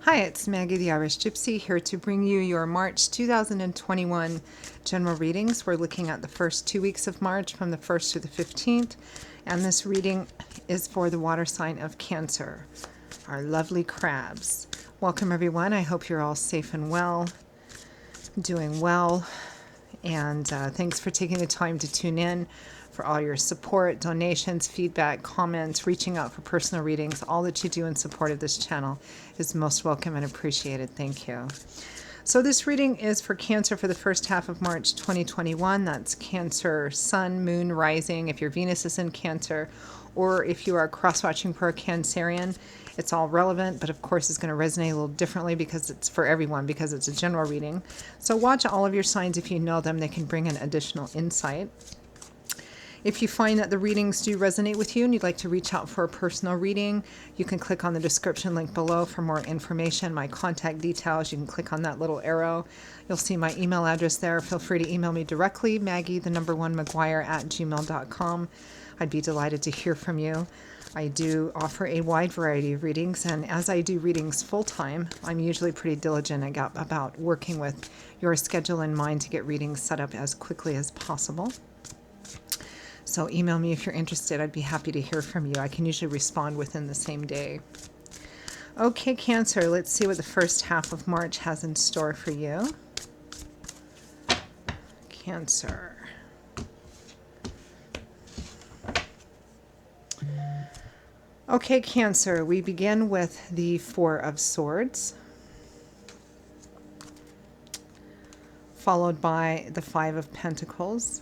Hi, it's Maggie the Irish Gypsy here to bring you your March 2021 general readings. We're looking at the first 2 weeks of March from the 1st to the 15th, and this reading is for the water sign of Cancer, our lovely crabs. Welcome everyone. I hope you're all safe and well, doing well, and thanks for taking the time to tune in, for all your support, donations, feedback, comments, reaching out for personal readings. All that you do in support of this channel is most welcome and appreciated. Thank you. So this reading is for Cancer for the first half of March 2021. That's Cancer, Sun, Moon, Rising, if your Venus is in Cancer, or if you are cross-watching for a Cancerian. It's all relevant, but of course it's going to resonate a little differently because it's for everyone, because it's a general reading. So watch all of your signs if you know them. They can bring an additional insight. If you find that the readings do resonate with you and you'd like to reach out for a personal reading, you can click on the description link below for more information, my contact details. You can click on that little arrow. You'll see my email address there. Feel free to email me directly, Maggie1McGuire@gmail.com. I'd be delighted to hear from you. I do offer a wide variety of readings, and as I do readings full-time, I'm usually pretty diligent about working with your schedule in mind to get readings set up as quickly as possible. So email me if you're interested. I'd be happy to hear from you. I can usually respond within the same day. Okay, Cancer, let's see what the first half of March has in store for you. Cancer. Okay, Cancer, we begin with the Four of Swords, followed by the Five of Pentacles,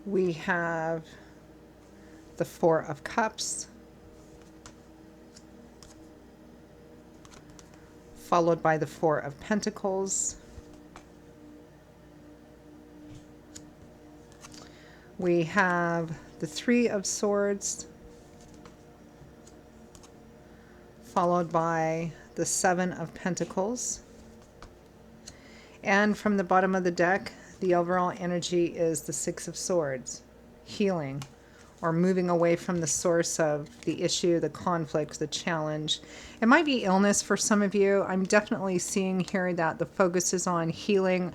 we have the Four of Cups, followed by the Four of Pentacles. We have the Three of Swords, followed by the Seven of Pentacles. And from the bottom of the deck, the overall energy is the Six of Swords, healing, or moving away from the source of the issue, the conflict, the challenge. It might be illness for some of you. I'm definitely seeing here that the focus is on healing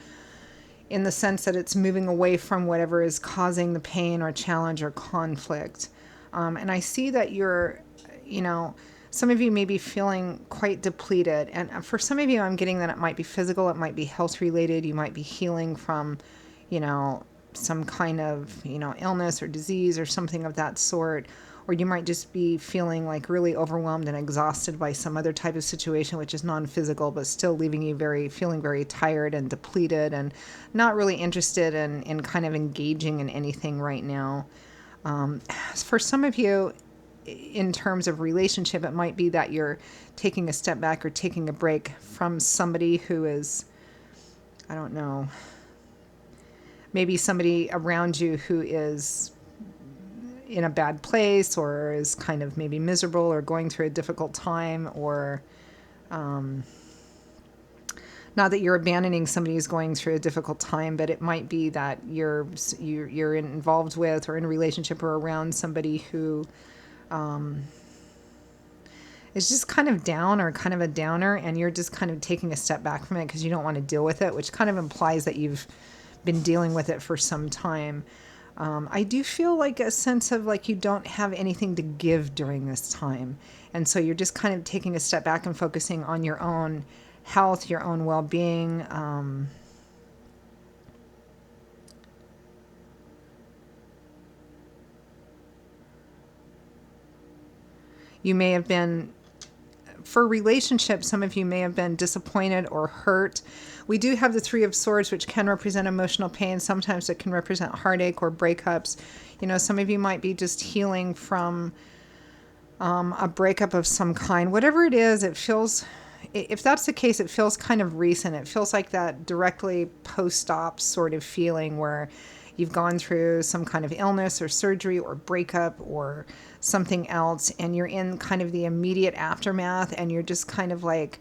in the sense that it's moving away from whatever is causing the pain or challenge or conflict. And I see that you're, some of you may be feeling quite depleted. And for some of you, I'm getting that it might be physical, it might be health related. You might be healing from, some kind of, illness or disease or something of that sort. Or you might just be feeling like really overwhelmed and exhausted by some other type of situation, which is non-physical, but still leaving you feeling very tired and depleted and not really interested in kind of engaging in anything right now. For some of you, in terms of relationship, it might be that you're taking a step back or taking a break from somebody who is, I don't know, maybe somebody around you who is in a bad place or is kind of maybe miserable or going through a difficult time, or not that you're abandoning somebody who's going through a difficult time, but it might be that you're involved with or in a relationship or around somebody who is just kind of down or kind of a downer, and you're just kind of taking a step back from it because you don't want to deal with it, which kind of implies that you've been dealing with it for some time. I do feel like a sense of like you don't have anything to give during this time. And so you're just kind of taking a step back and focusing on your own health, your own well-being. You may have been, for relationships, some of you may have been disappointed or hurt. We do have the Three of Swords, which can represent emotional pain. Sometimes it can represent heartache or breakups. Some of you might be just healing from a breakup of some kind. Whatever it is, it feels, if that's the case, it feels kind of recent. It feels like that directly post-op sort of feeling where you've gone through some kind of illness or surgery or breakup or something else, and you're in kind of the immediate aftermath, and you're just kind of like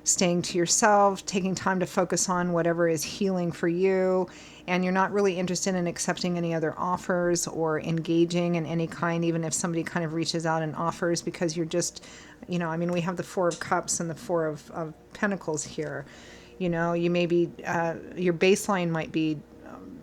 staying to yourself, taking time to focus on whatever is healing for you, and you're not really interested in accepting any other offers or engaging in any kind, even if somebody kind of reaches out and offers, because you're just, you know, I mean, we have the Four of Cups and the Four of Pentacles here. You know, you may be, your baseline might be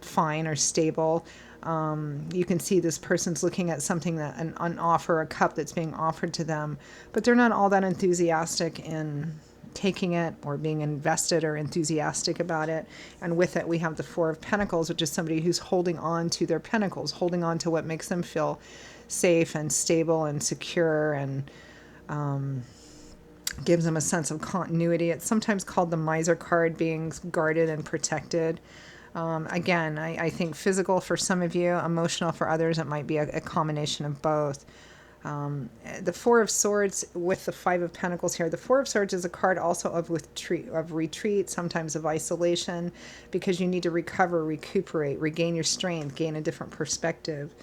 fine or stable. You can see this person's looking at something that an offer, a cup that's being offered to them, but they're not all that enthusiastic in taking it or being invested or enthusiastic about it. And with it, we have the Four of Pentacles, which is somebody who's holding on to their pentacles, holding on to what makes them feel safe and stable and secure, and gives them a sense of continuity. It's sometimes called the Miser card, being guarded and protected. Again, I think physical for some of you, emotional for others. It might be a combination of both. The Four of Swords with the Five of Pentacles here. The Four of Swords is a card also of retreat, sometimes of isolation, because you need to recover, recuperate, regain your strength, gain a different perspective.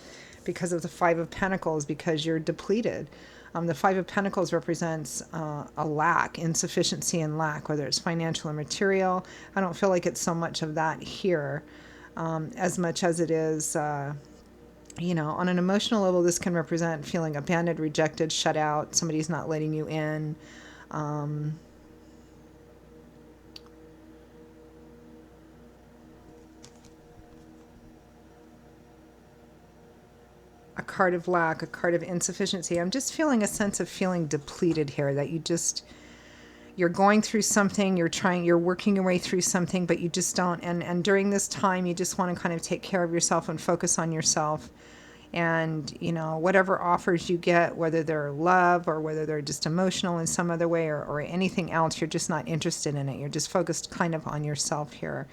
Because of the Five of Pentacles, because you're depleted. The Five of Pentacles represents a lack, insufficiency and lack, whether it's financial or material. I don't feel like it's so much of that here, as much as it is, you know, on an emotional level, this can represent feeling abandoned, rejected, shut out, somebody's not letting you in. A card of lack, a card of insufficiency. I'm just feeling a sense of feeling depleted here, that you're going through something, you're working your way through something, but you just don't, and during this time, you just want to kind of take care of yourself and focus on yourself. And, you know, whatever offers you get, whether they're love or whether they're just emotional in some other way, or anything else, you're just not interested in it. You're just focused kind of on yourself here.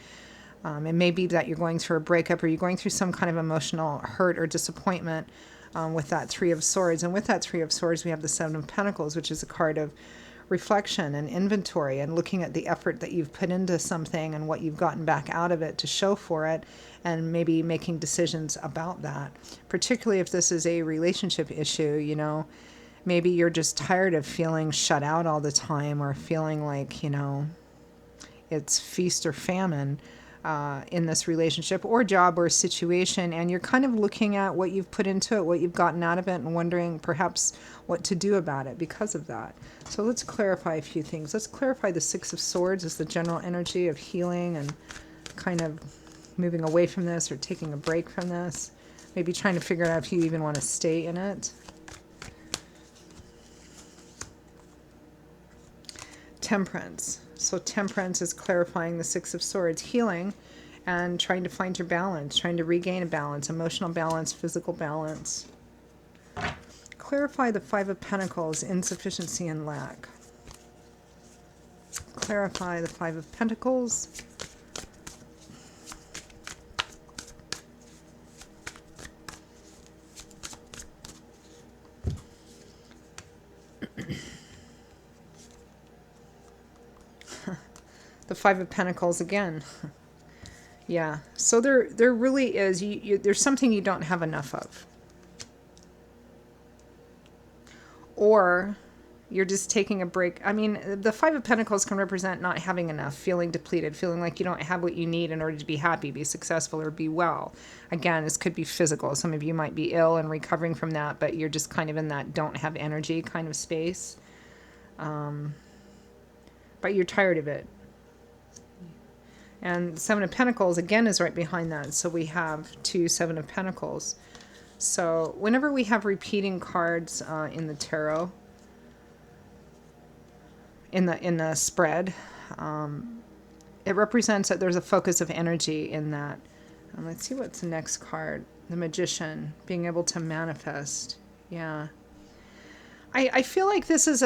It may be that you're going through a breakup, or you're going through some kind of emotional hurt or disappointment with that Three of Swords. And with that Three of Swords, we have the Seven of Pentacles, which is a card of reflection and inventory, and looking at the effort that you've put into something and what you've gotten back out of it to show for it, and maybe making decisions about that. Particularly if this is a relationship issue, you know, maybe you're just tired of feeling shut out all the time, or feeling like, you know, it's feast or famine in this relationship or job or situation, and you're kind of looking at what you've put into it, what you've gotten out of it, and wondering perhaps what to do about it because of that. So let's clarify a few things. Let's clarify the Six of Swords as the general energy of healing and kind of moving away from this or taking a break from this. Maybe trying to figure out if you even want to stay in it. Temperance. So Temperance is clarifying the Six of Swords, healing and trying to find your balance, trying to regain a balance, emotional balance, physical balance. Clarify the Five of Pentacles, insufficiency and lack. Clarify the Five of Pentacles. The Five of Pentacles again. Yeah, so there really is, there's something you don't have enough of. Or you're just taking a break. I mean, the Five of Pentacles can represent not having enough, feeling depleted, feeling like you don't have what you need in order to be happy, be successful, or be well. Again, this could be physical. Some of you might be ill and recovering from that, but you're just kind of in that don't have energy kind of space. But you're tired of it. And Seven of Pentacles, again, is right behind that. So we have two Seven of Pentacles. So whenever we have repeating cards in the tarot, in the spread, it represents that there's a focus of energy in that. Let's see what's the next card. The Magician, being able to manifest. Yeah. I feel like this is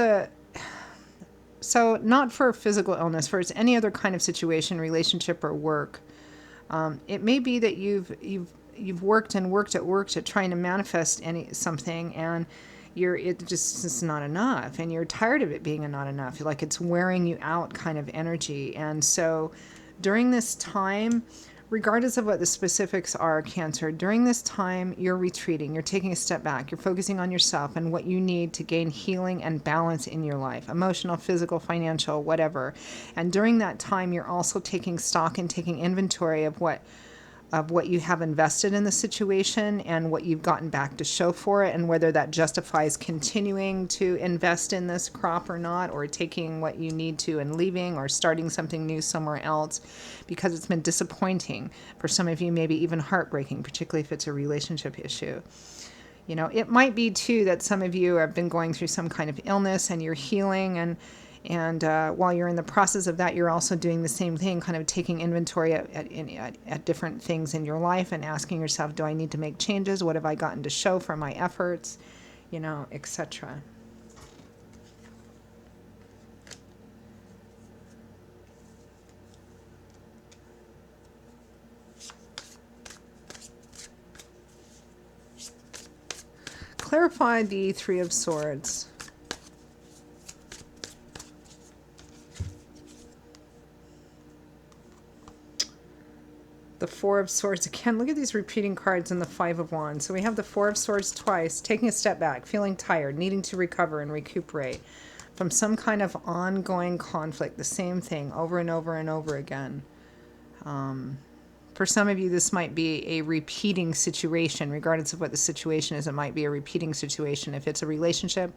so not for physical illness, for any other kind of situation, relationship, or work. It may be that you've worked at trying to manifest something, and it's not enough, and you're tired of it being not enough. Like it's wearing you out kind of energy. And so during this time, Regardless of what the specifics are, Cancer, during this time, you're retreating, you're taking a step back, you're focusing on yourself and what you need to gain healing and balance in your life, emotional, physical, financial, whatever. And during that time, you're also taking stock and taking inventory of what you have invested in the situation and what you've gotten back to show for it, and whether that justifies continuing to invest in this crop or not, or taking what you need to and leaving, or starting something new somewhere else, because it's been disappointing. For some of you, maybe even heartbreaking, particularly if it's a relationship issue. You know, it might be too that some of you have been going through some kind of illness and you're healing, and while you're in the process of that, you're also doing the same thing, kind of taking inventory at different things in your life and asking yourself, do I need to make changes? What have I gotten to show for my efforts? You know, etc. Clarify the Three of Swords. The Four of Swords again. Look at these repeating cards and the Five of Wands. So we have the Four of Swords twice, taking a step back, feeling tired, needing to recover and recuperate from some kind of ongoing conflict. The same thing over and over and over again. For some of you, this might be a repeating situation. Regardless of what the situation is, it might be a repeating situation. If it's a relationship,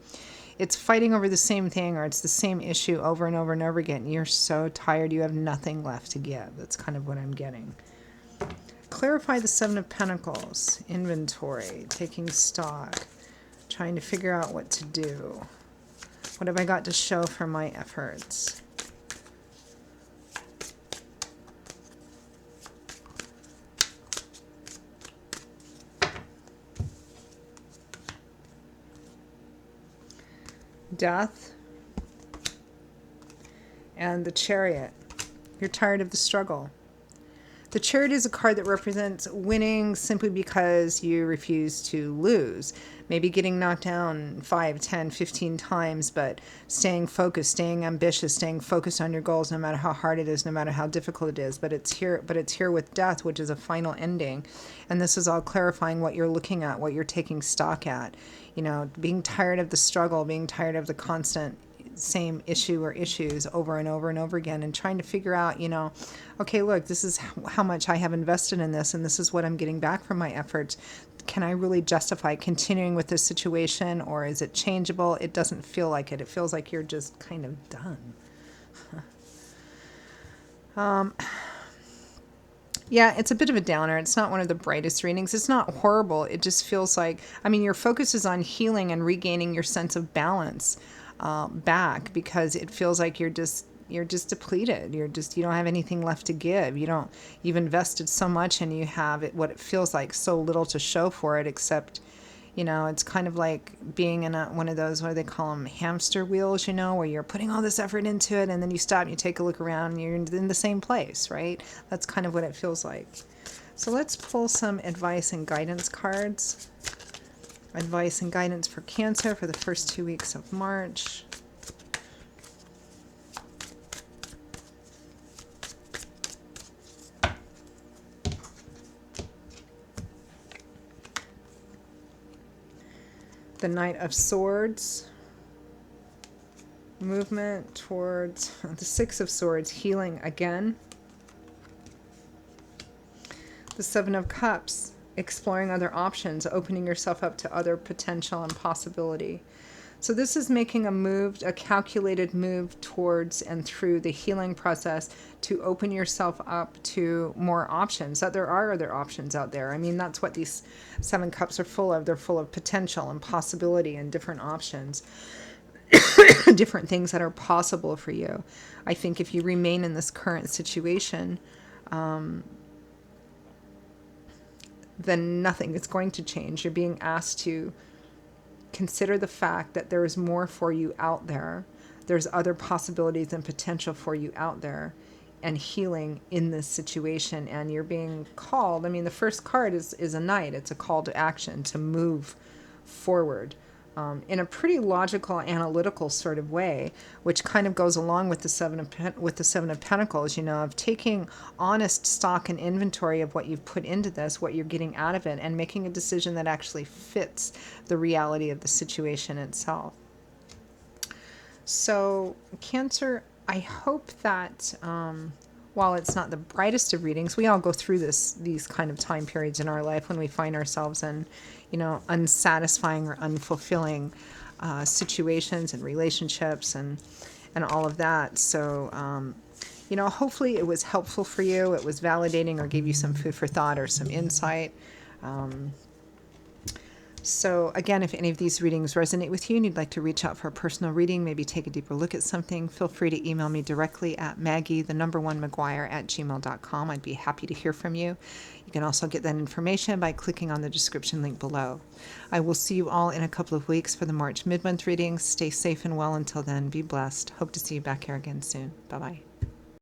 it's fighting over the same thing, or it's the same issue over and over and over again. You're so tired, you have nothing left to give. That's kind of what I'm getting. Clarify the Seven of Pentacles. Inventory, taking stock, trying to figure out what to do. What have I got to show for my efforts? Death and the Chariot. You're tired of the struggle. The Chariot is a card that represents winning simply because you refuse to lose. Maybe getting knocked down 5, 10, 15 times, but staying focused, staying ambitious, staying focused on your goals, no matter how hard it is, no matter how difficult it is. But it's here with death, which is a final ending. And this is all clarifying what you're looking at, what you're taking stock at. You know, being tired of the struggle, being tired of the constant same issue or issues over and over and over again, and trying to figure out, you know, okay, look, this is how much I have invested in this, and this is what I'm getting back from my efforts. Can I really justify continuing with this situation, or is it changeable? It doesn't feel like it. It feels like you're just kind of done. Yeah, it's a bit of a downer. It's not one of the brightest readings. It's not horrible. It just feels like, I mean, your focus is on healing and regaining your sense of balance back, because it feels like you're just depleted. You don't have anything left to give. You've invested so much, and you have what it feels like so little to show for it, except, you know, it's kind of like being in one of those, what do they call them, hamster wheels, you know, where you're putting all this effort into it, and then you stop and you take a look around and you're in the same place, right? That's kind of what it feels like. So let's pull some advice and guidance cards. Advice and guidance for Cancer for the first 2 weeks of March. The Knight of Swords. Movement towards the Six of Swords, healing again. The Seven of Cups, exploring other options, opening yourself up to other potential and possibility. So this is making a calculated move towards and through the healing process to open yourself up to more options, that there are other options out there. I mean, that's what these Seven Cups are full of. They're full of potential and possibility and different options, different things that are possible for you. I think if you remain in this current situation, then nothing is going to change. You're being asked to consider the fact that there is more for you out there. There's other possibilities and potential for you out there, and healing in this situation. And you're being called. I mean, the first card is a knight. It's a call to action, to move forward. in a pretty logical, analytical sort of way, which kind of goes along with the Seven of Pentacles. Of taking honest stock and inventory of what you've put into this, what you're getting out of it, and making a decision that actually fits the reality of the situation itself. So, Cancer, I hope that while it's not the brightest of readings, we all go through these kind of time periods in our life when we find ourselves in, unsatisfying or unfulfilling situations and relationships and all of that. So, hopefully it was helpful for you. It was validating or gave you some food for thought or some insight. So again, if any of these readings resonate with you and you'd like to reach out for a personal reading, maybe take a deeper look at something, feel free to email me directly at Maggie1McGuire@gmail.com. I'd be happy to hear from you. You can also get that information by clicking on the description link below. I will see you all in a couple of weeks for the March mid-month readings. Stay safe and well until then. Be blessed. Hope to see you back here again soon. Bye-bye.